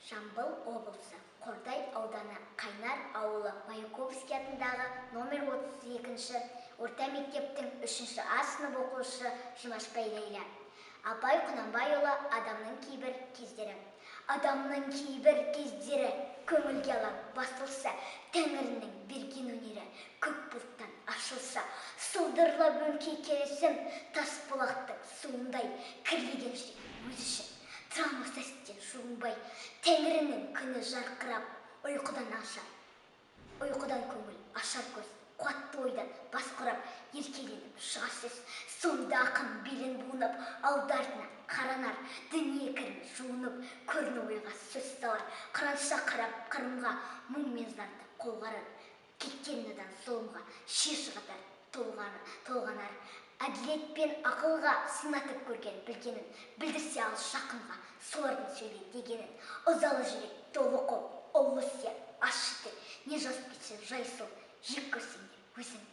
Жамбыл облысы, Қордай ауданы, Қайнар ауылы, Маяковский атындағы номер 32-ші орта мектептің 3-ші А сынып оқушысы Жұмашбай Лейла. Абай Құнанбайұлы адамның кейбір кездері. Адамның кейбір кездері көңілге алаң басылса, Тәңірінің берген өнері көк бұлттан ашылса, сылдырлап өңкей келесім тас бұлақтың суындай кірлеген жүрек өз үшін трамос әстен жуынбай, Тәңірінің күні жарқырап, ұйқыдан ашар. Ұйқыдан көңіл ашар көз, қуатты ойдан бас құрап, еркеленіп шығар сөз. Сонда ақын белін буынып, алдартына қаранар, дүние кірін жуынып, көріні ойға сөз салар. Қыранша қарап қырымға, мұң мен зарды қолғарар. Кеткен надан зұлымға, шеш қатар толғанар. Әділет пен ақылға сынатып көрген білгенін, білдірсе ал жақынға, солардың сөйле дегенін. Ызалы жүрек, толы қол, ұлы сия, ащы тіл, не жазып кетсе жай сол, жек көрсең де өзің.